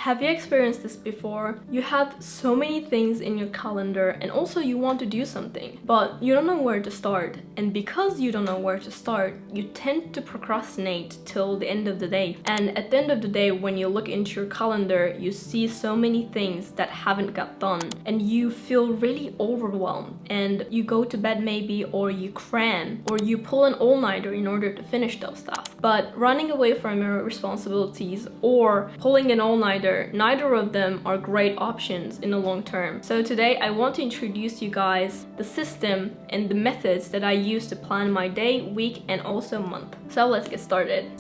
Have you experienced this before? You have so many things in your calendar and also you want to do something, but you don't know where to start. And because you don't know where to start, you tend to procrastinate till the end of the day. And at the end of the day, when you look into your calendar, you see so many things that haven't got done and you feel really overwhelmed and you go to bed maybe, or you cram, or you pull an all-nighter in order to finish those tasks. But running away from your responsibilities or pulling an all-nighter, neither of them are great options in the long term. So today I want to introduce you guys the system and the methods that I use to plan my day, week, and also month. So let's get started.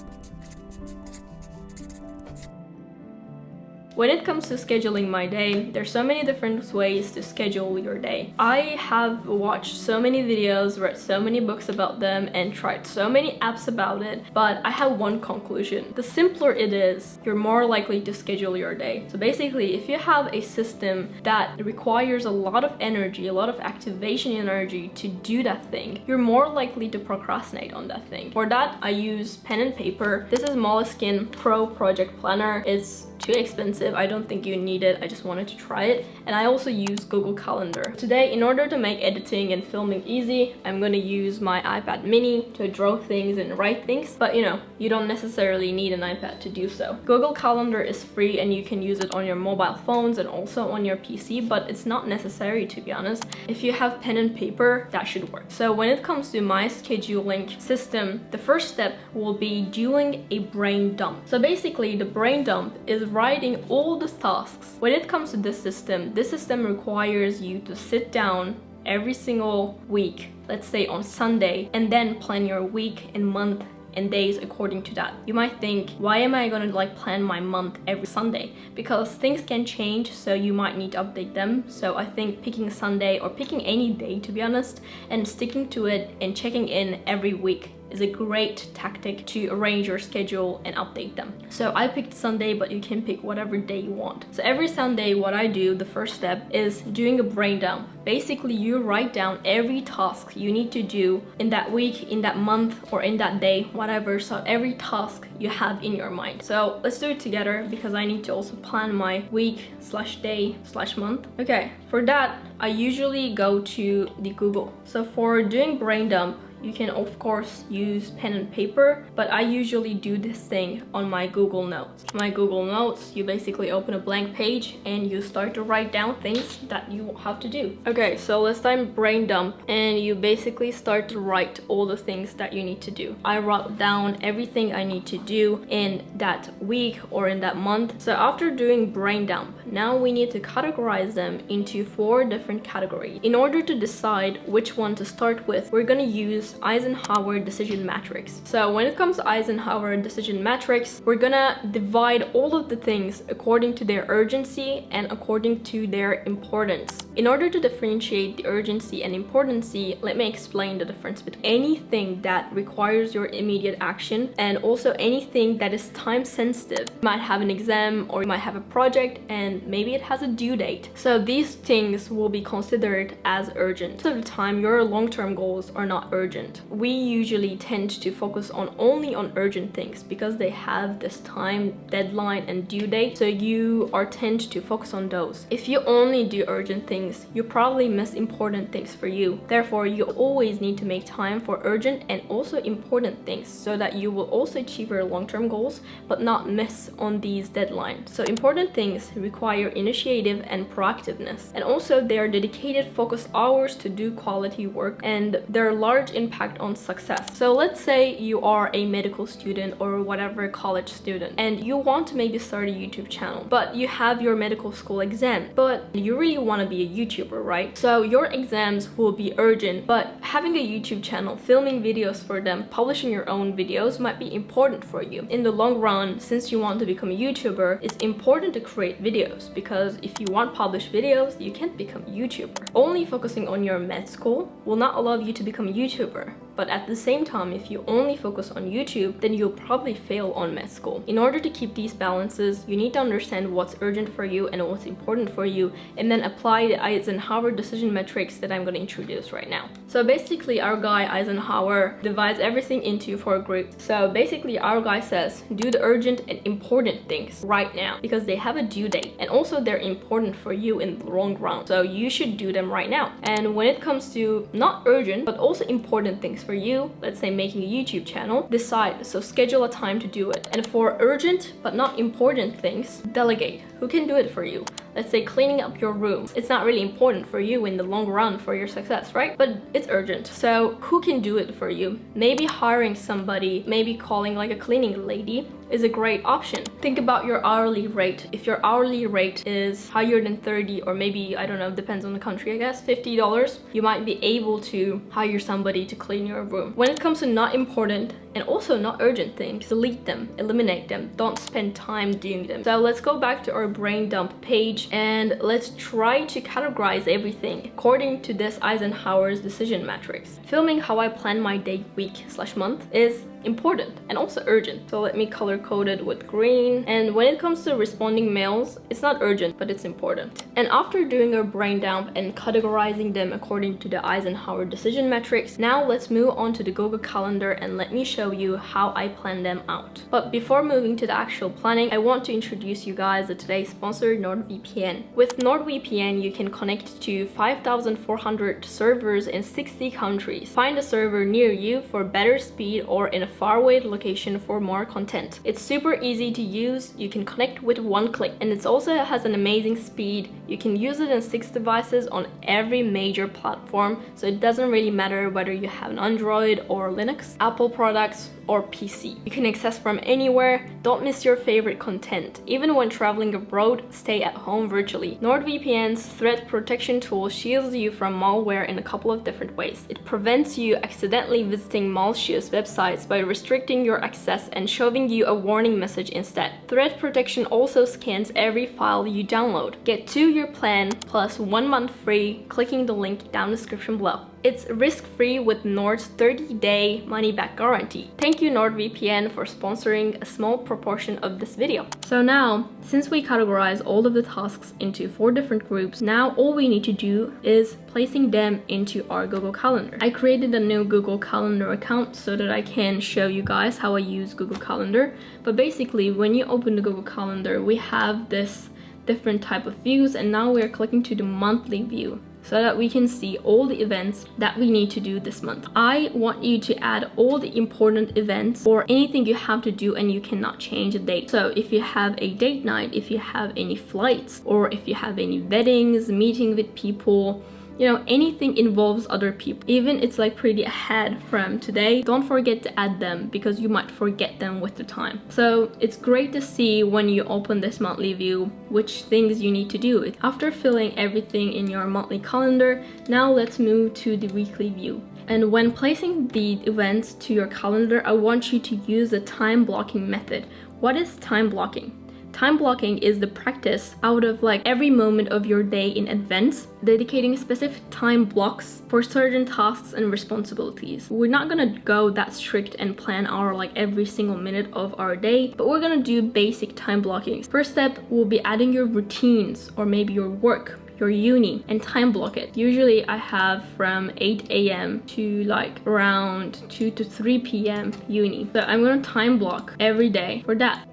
When it comes to scheduling my day, there's so many different ways to schedule your day. I have watched so many videos, read so many books about them, and tried so many apps about it, but I have one conclusion. The simpler it is, you're more likely to schedule your day. So basically, if you have a system that requires a lot of energy, a lot of activation energy to do that thing, you're more likely to procrastinate on that thing. For that, I use pen and paper. This is Moleskine Pro Project Planner. It's too expensive. I don't think you need it. I just wanted to try it. And I also use Google Calendar. Today, in order to make editing and filming easy, I'm gonna use my iPad mini to draw things and write things. But you don't necessarily need an iPad to do so. Google Calendar is free and you can use it on your mobile phones and also on your PC, but it's not necessary, to be honest. If you have pen and paper, that should work. So when it comes to my scheduling system, the first step will be doing a brain dump. So basically, the brain dump is writing all the tasks. When it comes to this system requires you to sit down every single week, let's say on Sunday, and then plan your week and month and days according to that. You might think, why am I gonna plan my month every Sunday? Because things can change, so you might need to update them. So I think picking Sunday, or picking any day to be honest, and sticking to it and checking in every week is a great tactic to arrange your schedule and update them. So I picked Sunday, but you can pick whatever day you want. So every Sunday, what I do, the first step is doing a brain dump. Basically, you write down every task you need to do in that week, in that month, or in that day, whatever. So every task you have in your mind. So let's do it together because I need to also plan my week / day / month. Okay, for that, I usually go to the Google. So for doing brain dump, you can of course use pen and paper, but I usually do this thing on my Google Notes. My Google Notes, you basically open a blank page and you start to write down things that you have to do. Okay, so let's time brain dump, and you basically start to write all the things that you need to do. I wrote down everything I need to do in that week or in that month. So after doing brain dump, now we need to categorize them into 4 different categories. In order to decide which one to start with, we're gonna use Eisenhower decision matrix. So when it comes to Eisenhower decision matrix, we're gonna divide all of the things according to their urgency and according to their importance. In order to differentiate the urgency and importancy, let me explain the difference between anything that requires your immediate action and also anything that is time sensitive. You might have an exam, or you might have a project and maybe it has a due date. So these things will be considered as urgent. Most of the time, your long-term goals are not urgent. We usually tend to focus only on urgent things because they have this time deadline and due date, so you are tend to focus on those. If you only do urgent things, you probably miss important things for you. Therefore, you always need to make time for urgent and also important things so that you will also achieve your long-term goals but not miss on these deadlines. So important things require initiative and proactiveness, and also they are dedicated focused hours to do quality work, and their large impact on success. So let's say you are a medical student or whatever college student and you want to maybe start a YouTube channel, but you have your medical school exam, but you really want to be a YouTuber, right? So your exams will be urgent, but having a YouTube channel, filming videos for them, publishing your own videos might be important for you. In the long run, since you want to become a YouTuber, it's important to create videos, because if you want published videos, you can't become a YouTuber. Only focusing on your med school will not allow you to become a YouTuber. But at the same time, if you only focus on YouTube, then you'll probably fail on med school. In order to keep these balances, you need to understand what's urgent for you and what's important for you, and then apply the Eisenhower decision metrics that I'm going to introduce right now. So basically, our guy Eisenhower divides everything into 4 groups. So basically, our guy says, do the urgent and important things right now because they have a due date, and also they're important for you in the long run. So you should do them right now. And when it comes to not urgent, but also important things for you, let's say making a YouTube channel, decide, so schedule a time to do it. And for urgent but not important things, delegate. Who can do it for you? Let's say cleaning up your room. It's not really important for you in the long run for your success, right? But it's urgent. So who can do it for you? Maybe hiring somebody, maybe calling like a cleaning lady is a great option. Think about your hourly rate. If your hourly rate is higher than 30, or maybe, I don't know, depends on the country, I guess, $50, you might be able to hire somebody to clean your room. When it comes to not important and also not urgent things, delete them, eliminate them, don't spend time doing them. So let's go back to our brain dump page and let's try to categorize everything according to this Eisenhower's decision matrix. Filming how I plan my day, week / month is important and also urgent. So let me color code it with green. And when it comes to responding mails, it's not urgent, but it's important. And after doing a brain dump and categorizing them according to the Eisenhower decision metrics, now let's move on to the Google Calendar and let me show you how I plan them out. But before moving to the actual planning, I want to introduce you guys to today's sponsor, NordVPN. With NordVPN, you can connect to 5,400 servers in 60 countries. Find a server near you for better speed or in a faraway location for more content. It's super easy to use, you can connect with one click, and it also has an amazing speed. You can use it in 6 devices on every major platform, so it doesn't really matter whether you have an Android or Linux, Apple products, or PC. You can access from anywhere, don't miss your favorite content. Even when traveling abroad, stay at home virtually. NordVPN's threat protection tool shields you from malware in a couple of different ways. It prevents you accidentally visiting malicious websites by restricting your access and showing you a warning message instead. Threat protection also scans every file you download. Get 2-year plan plus 1 month free clicking the link down the description below. It's risk-free with Nord's 30-day money-back guarantee. Thank you NordVPN for sponsoring a small proportion of this video. So now, since we categorize all of the tasks into 4 different groups, now all we need to do is placing them into our Google Calendar. I created a new Google Calendar account so that I can show you guys how I use Google Calendar. But basically, when you open the Google Calendar, we have this different type of views, and now we're clicking to the monthly view, so that we can see all the events that we need to do this month. I want you to add all the important events or anything you have to do and you cannot change a date. So if you have a date night, if you have any flights, or if you have any weddings, meeting with people, you know, anything involves other people, even it's like pretty ahead from today, don't forget to add them because you might forget them with the time. So it's great to see when you open this monthly view which things you need to do. After filling everything in your monthly calendar, now let's move to the weekly view. And when placing the events to your calendar, I want you to use the time blocking method. What is time blocking? Time blocking is the practice out of like every moment of your day in advance, dedicating specific time blocks for certain tasks and responsibilities. We're not gonna go that strict and plan our like every single minute of our day, but we're gonna do basic time blocking. First step will be adding your routines or maybe your work, your uni, and time block it. Usually I have from 8 a.m. to like around 2 to 3 p.m. uni. So I'm gonna time block every day for that.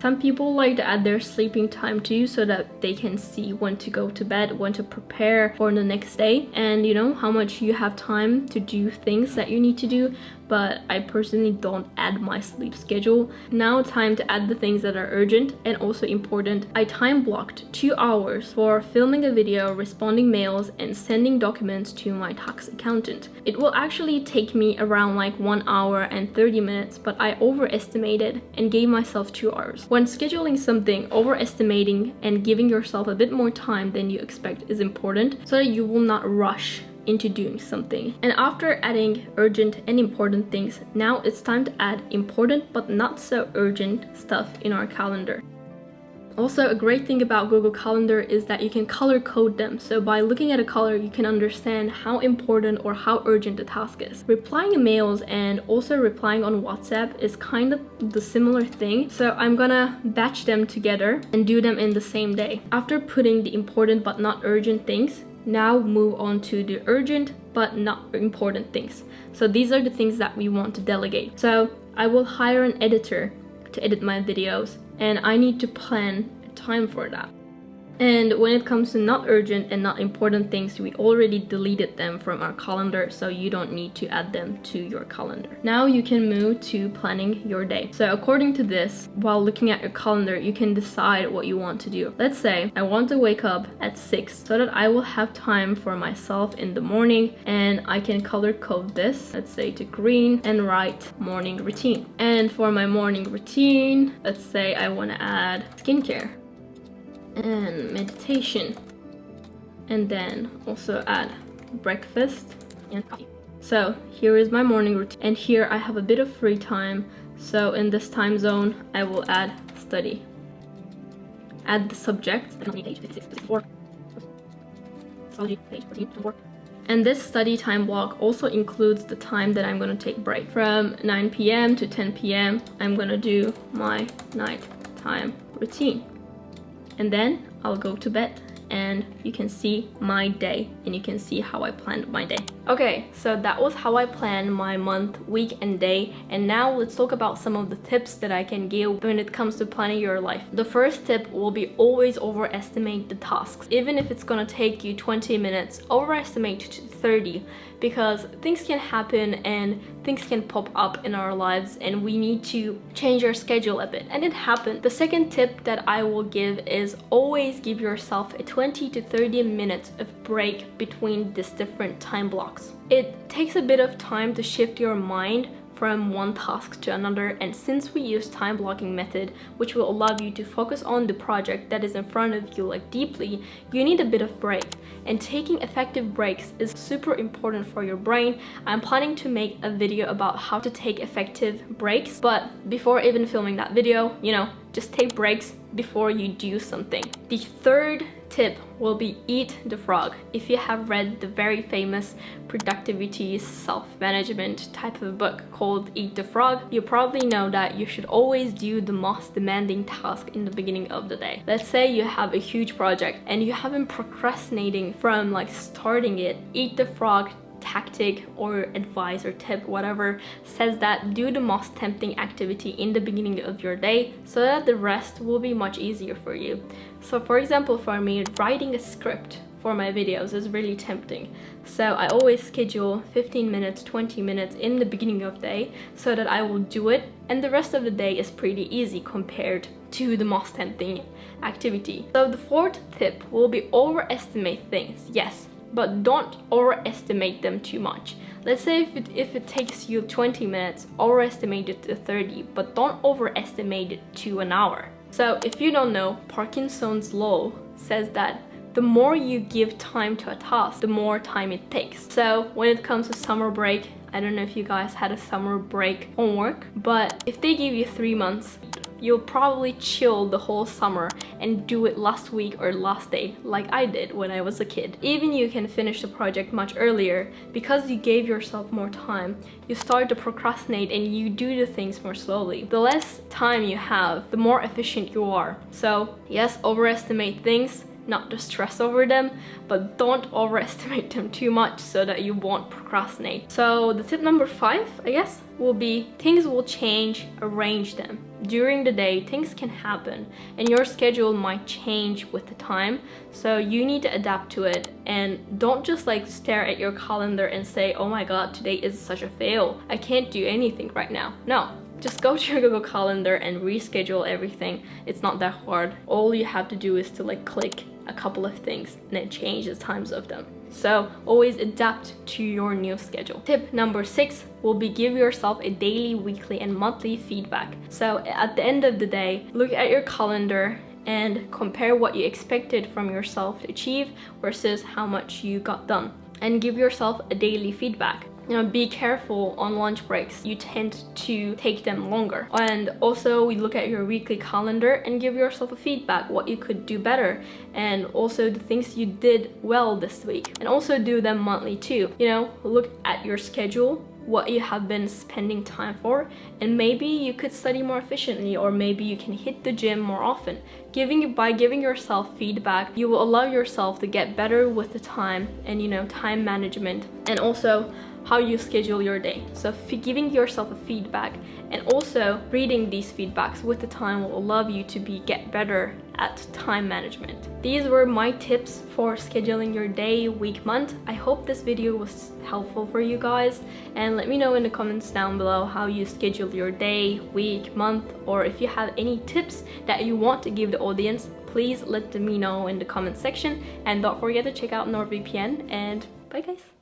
Some people like to add their sleeping time too, so that they can see when to go to bed, when to prepare for the next day, and you know how much you have time to do things that you need to do. But I personally don't add my sleep schedule. Now time to add the things that are urgent and also important. I time blocked 2 hours for filming a video, responding mails, and sending documents to my tax accountant. It will actually take me around like 1 hour and 30 minutes, but I overestimated and gave myself 2 hours. When scheduling something, overestimating and giving yourself a bit more time than you expect is important so that you will not rush into doing something. And after adding urgent and important things, now it's time to add important but not so urgent stuff in our calendar. Also, a great thing about Google Calendar is that you can color code them. So by looking at a color, you can understand how important or how urgent the task is. Replying emails and also replying on WhatsApp is kind of the similar thing. So I'm gonna batch them together and do them in the same day. After putting the important but not urgent things, now move on to the urgent but not important things. So these are the things that we want to delegate. So I will hire an editor to edit my videos, and I need to plan time for that. And when it comes to not urgent and not important things, we already deleted them from our calendar, so you don't need to add them to your calendar. Now you can move to planning your day. So according to this, while looking at your calendar, you can decide what you want to do. Let's say I want to wake up at 6 so that I will have time for myself in the morning, and I can color code this, let's say to green, and write morning routine. And for my morning routine, let's say I want to add skincare and meditation, and then also add breakfast and coffee. So here is my morning routine, and here I have a bit of free time. So in this time zone, I will add study. Add the subject, and this study time block also includes the time that I'm going to take break. From 9 p.m. to 10 p.m. I'm going to do my nighttime routine. And then I'll go to bed, and you can see my day, and you can see how I planned my day. Okay, so that was how I planned my month, week, and day. And now let's talk about some of the tips that I can give when it comes to planning your life. The first tip will be always overestimate the tasks. Even if it's gonna take you 20 minutes, overestimate to 30, because things can happen and things can pop up in our lives, and we need to change our schedule a bit, and it happened. The second tip that I will give is always give yourself a 20 to 30 minutes of break between these different time blocks. It takes a bit of time to shift your mind from one task to another, and since we use time blocking method, which will allow you to focus on the project that is in front of you like deeply, you need a bit of break. And taking effective breaks is super important for your brain. I'm planning to make a video about how to take effective breaks, but before even filming that video, just take breaks before you do something. The third tip will be eat the frog. If you have read the very famous productivity self-management type of book called Eat the Frog, you probably know that you should always do the most demanding task in the beginning of the day. Let's say you have a huge project and you have been procrastinating from starting it. Eat the Frog tactic or advice or tip, whatever, says that do the most tempting activity in the beginning of your day so that the rest will be much easier for you. So for example, for me, writing a script for my videos is really tempting. So I always schedule 15 minutes, 20 minutes in the beginning of the day so that I will do it, and the rest of the day is pretty easy compared to the most tempting activity. So the fourth tip will be overestimate things. Yes, but don't overestimate them too much. Let's say if it takes you 20 minutes, overestimate it to 30, but don't overestimate it to an hour. So if you don't know, Parkinson's law says that the more you give time to a task, the more time it takes. So when it comes to summer break, I don't know if you guys had a summer break homework, but if they give you 3 months, you'll probably chill the whole summer and do it last week or last day like I did when I was a kid. Even you can finish the project much earlier because you gave yourself more time. You start to procrastinate and you do the things more slowly. The less time you have, the more efficient you are. So yes, overestimate things, not to stress over them, but don't overestimate them too much so that you won't procrastinate. So the tip number 5, I guess, will be things will change, arrange them. During the day, things can happen and your schedule might change with the time. So you need to adapt to it, and don't just stare at your calendar and say, oh my god, today is such a fail. I can't do anything right now. No. Just go to your Google Calendar and reschedule everything. It's not that hard. All you have to do is to click a couple of things and it changes times of them. So always adapt to your new schedule. Tip number 6 will be give yourself a daily, weekly, and monthly feedback. So at the end of the day, look at your calendar and compare what you expected from yourself to achieve versus how much you got done. And give yourself a daily feedback. be careful on lunch breaks. You tend to take them longer. And also we look at your weekly calendar and give yourself a feedback, what you could do better, and also the things you did well this week. And also do them monthly too. Look at your schedule, what you have been spending time for, and maybe you could study more efficiently, or maybe you can hit the gym more often. By giving yourself feedback, you will allow yourself to get better with the time and time management, and also how you schedule your day. So giving yourself a feedback and also reading these feedbacks with the time will allow you to get better at time management. These were my tips for scheduling your day, week, month. I hope this video was helpful for you guys, and let me know in the comments down below how you schedule your day, week, month, or if you have any tips that you want to give the audience, please let me know in the comment section. And don't forget to check out NordVPN, and bye guys.